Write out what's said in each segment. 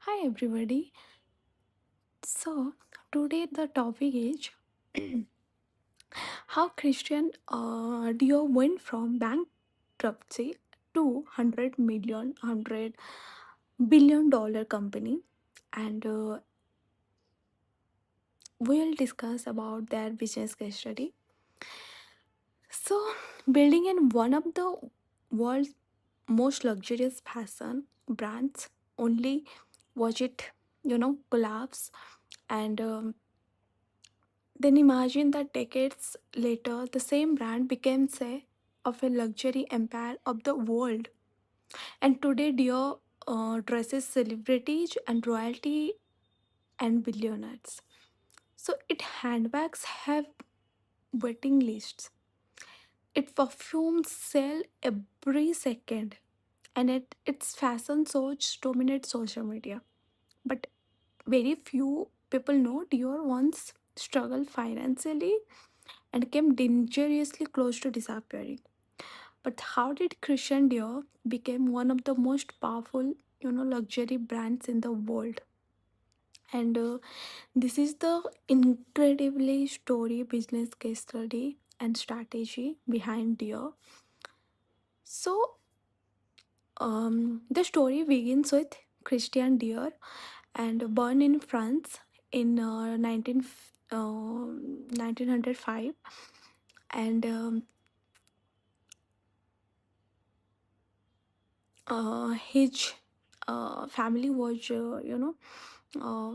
Hi everybody. So today the topic is how Christian Dior went from bankruptcy to 100 billion dollar company, and we'll discuss about their business case study. So building in one of the world's most luxurious fashion brands, only watch it collapse. And then imagine that decades later, the same brand became, say, of a luxury empire of the world. And today, Dior dresses celebrities and royalty and billionaires. So, its handbags have waiting lists. Its perfumes sell every second, and its fashion shows dominate social media. But very few people know Dior once struggled financially and came dangerously close to disappearing. But how did Christian Dior become one of the most powerful, luxury brands in the world? And this is the incredibly story, business case study, and strategy behind Dior. So, the story begins with Christian Dior, and born in France in 1905, and his family was uh,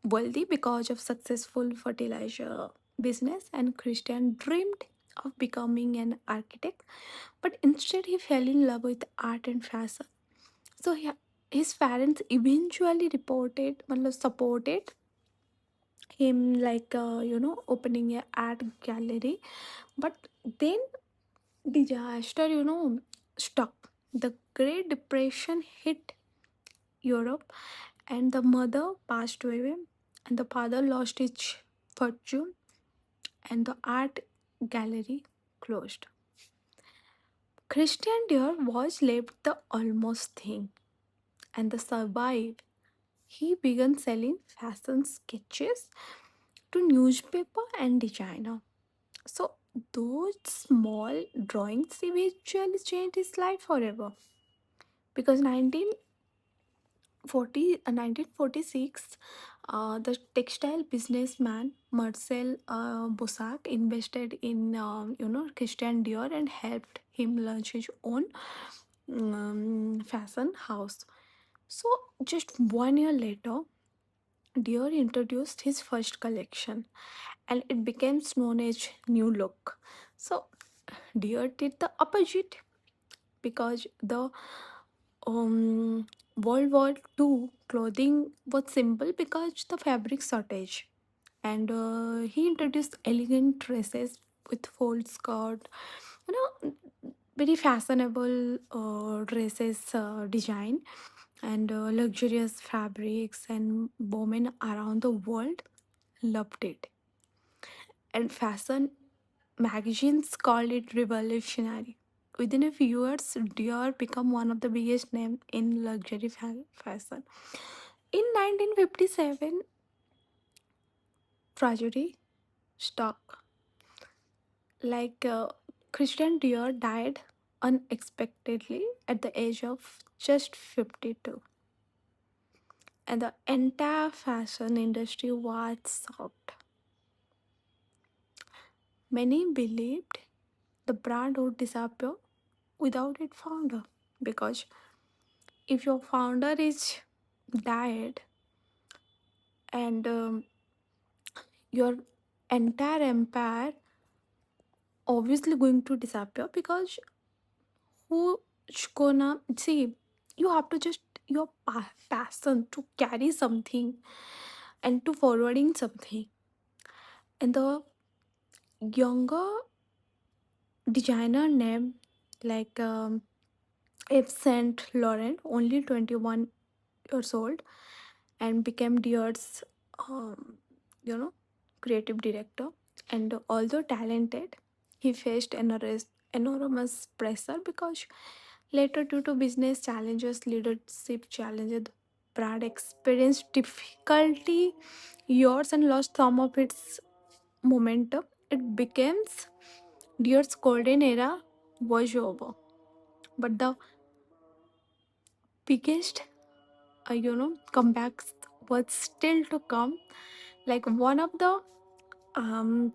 wealthy because of successful fertilizer business, and Christian dreamed of becoming an architect, but instead he fell in love with art and fashion. So his parents eventually supported him, like opening a art gallery. But then disaster struck. The Great Depression hit Europe, and the mother passed away, and the father lost his fortune, and the art gallery closed. Christian Dior was left the almost thing, and the survive. He began selling fashion sketches to newspaper and designer. So those small drawings eventually changed his life forever, because 1946, the textile businessman Marcel Boussac invested in Christian Dior and helped him launch his own fashion house. So just 1 year later, Dior introduced his first collection, and it became known as New Look. So Dior did the opposite, because the World War II clothing was simple because the fabric shortage, and he introduced elegant dresses with fold skirt, you know, very fashionable dresses design, and luxurious fabrics, and women around the world loved it. And fashion magazines called it revolutionary. Within a few years, Dior became one of the biggest names in luxury fashion. In 1957, tragedy struck. Like Christian Dior died unexpectedly at the age of just 52, and the entire fashion industry was shocked. Many believed the brand would disappear without its founder, because if your founder is died, and your entire empire obviously going to disappear, because who's gonna see, you have to just your passion to carry something and to forwarding something. And the younger designer name, like F. Saint Laurent, only 21 years old, and became Dior's, um, you know, creative director. And although talented, he faced enormous pressure, because Later, due to business challenges, leadership challenges, the brand experienced difficulty years and lost some of its momentum. It becomes Dior's golden era was over. But the biggest, comebacks was still to come. Like one of the um,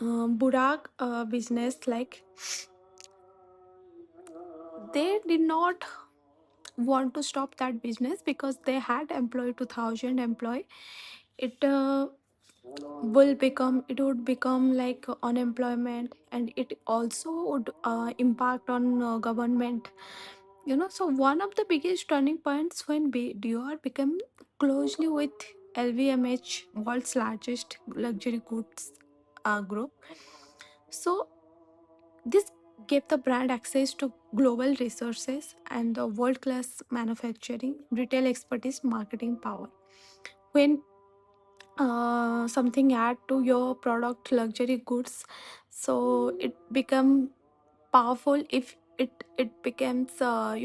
Burak business, like they did not want to stop that business because they had employed 2000 employee. It would become like unemployment, and it also would impact on government. So one of the biggest turning points when Dior became closely with LVMH, world's largest luxury goods group. So this gave the brand access to global resources and the world class manufacturing, retail expertise, marketing power. When something add to your product luxury goods, so it become powerful. If it becomes a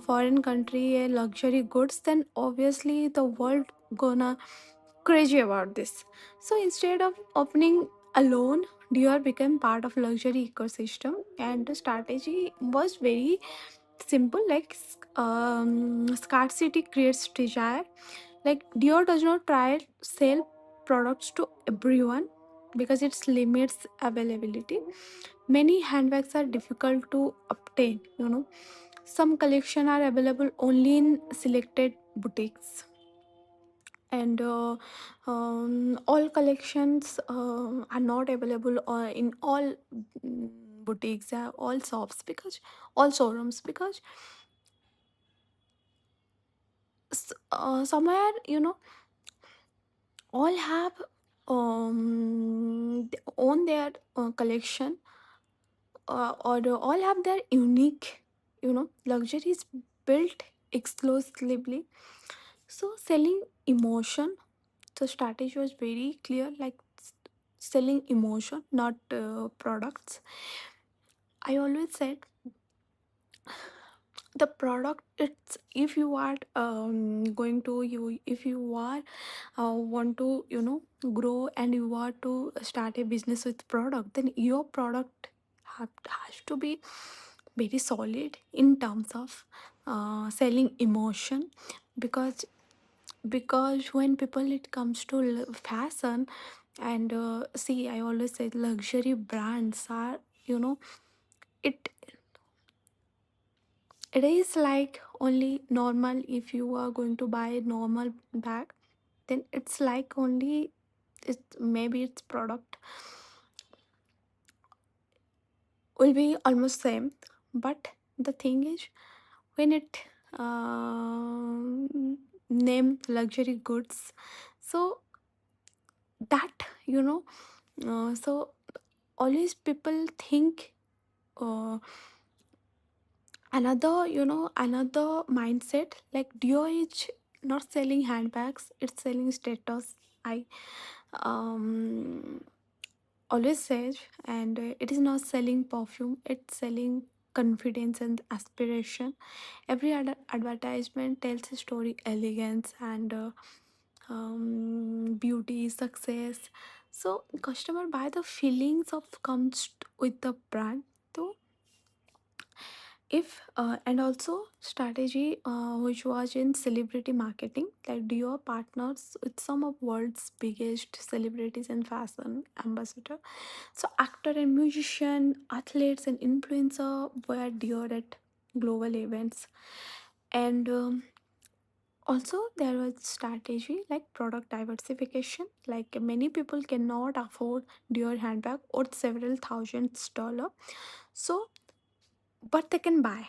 foreign country a luxury goods, then obviously the world gonna crazy about this. So instead of opening alone, Dior became part of luxury ecosystem, and the strategy was very simple. Like scarcity creates desire. Like Dior does not try sell products to everyone because it limits availability. Many handbags are difficult to obtain. Some collection are available only in selected boutiques, and all collections are not available in all boutiques, all shops, because all showrooms, because somewhere all have own their collection, or all have their unique luxury is built exclusively. So selling emotion, the strategy was very clear, like selling emotion, not products. I always said the product, it's if you are going to you if you are want to grow and you want to start a business with product, then your product has to be very solid in terms of selling emotion. Because when people it comes to fashion, and see, I always say luxury brands are, you know it it is like only normal. If you are going to buy a normal bag, then it's like only, it's maybe its product will be almost same. But the thing is, when it name luxury goods, so that so always people think uh, another mindset, like Dior is not selling handbags, it's selling status. I um always say, and it is not selling perfume, it's selling confidence and aspiration. Every advertisement tells a story, elegance, and beauty, success. So customer buy the feelings of comes with the brand. So if and also strategy, which was in celebrity marketing, like Dior partners with some of world's biggest celebrities and fashion ambassador. So actor and musician, athletes and influencer were Dior at global events. And also there was strategy like product diversification. Like many people cannot afford Dior handbag worth several thousands dollar, so but they can buy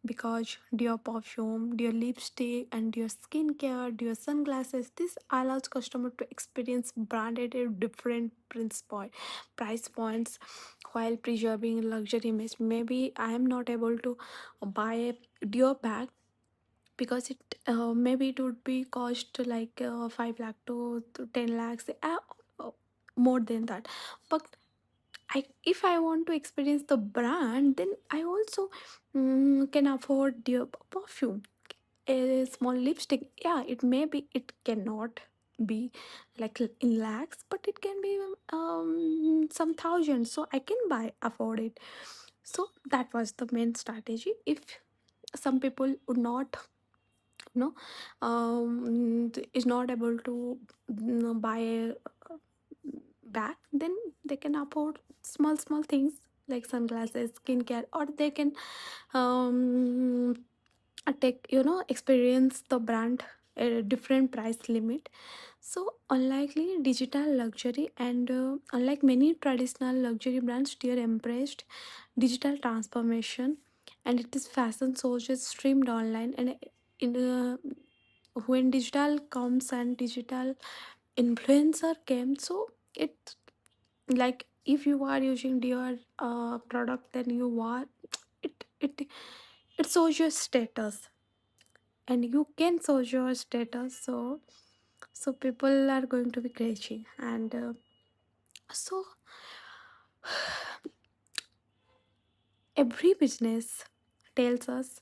because Dior perfume, Dior lipstick, and Dior skincare, Dior sunglasses. This allows customer to experience branded at different price points while preserving luxury image. Maybe I am not able to buy a Dior bag because maybe it would be cost like 5 lakh to 10 lakhs, more than that. But if I want to experience the brand, then I also can afford the perfume. A small lipstick, yeah, it may be, it cannot be like in lakhs, but it can be some thousands, so I can buy afford it. So that was the main strategy. If some people would not, you know, is not able to buy a bag, then they can afford small small things like sunglasses, skincare, or they can um take, experience the brand at a different price limit. So unlikely digital luxury, and unlike many traditional luxury brands, Dear embraced digital transformation, and it is fashion shows is streamed online. And in when digital comes and digital influencer came, so it, like, if you are using Dior product, then you are, it shows your status, and you can show your status. So people are going to be crazy. And so every business tells us,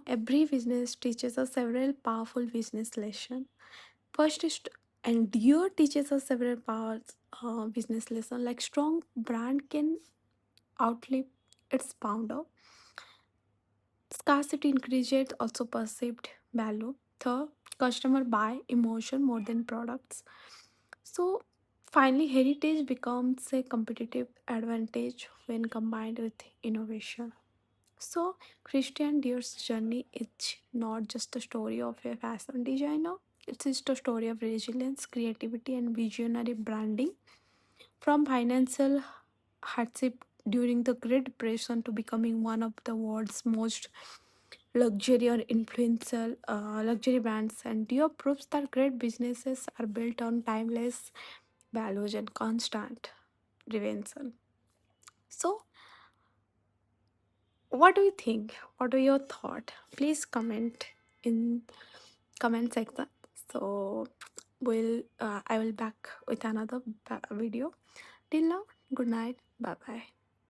every business teaches us several powerful business lesson. First is and Dior teaches us several powers business lesson, like strong brand can outlive its founder. Scarcity increases also perceived value. Third, customer buy emotion more than products. So finally, heritage becomes a competitive advantage when combined with innovation. So Christian Dior's journey is not just the story of a fashion designer. It's just a story of resilience, creativity, and visionary branding. From financial hardship during the Great Depression to becoming one of the world's most luxury or influential luxury brands. And Dior proves that great businesses are built on timeless values and constant reinvention. So, what do you think? What are your thought? Please comment in comment section. So, I will back with another video. Till now, good night. Bye bye.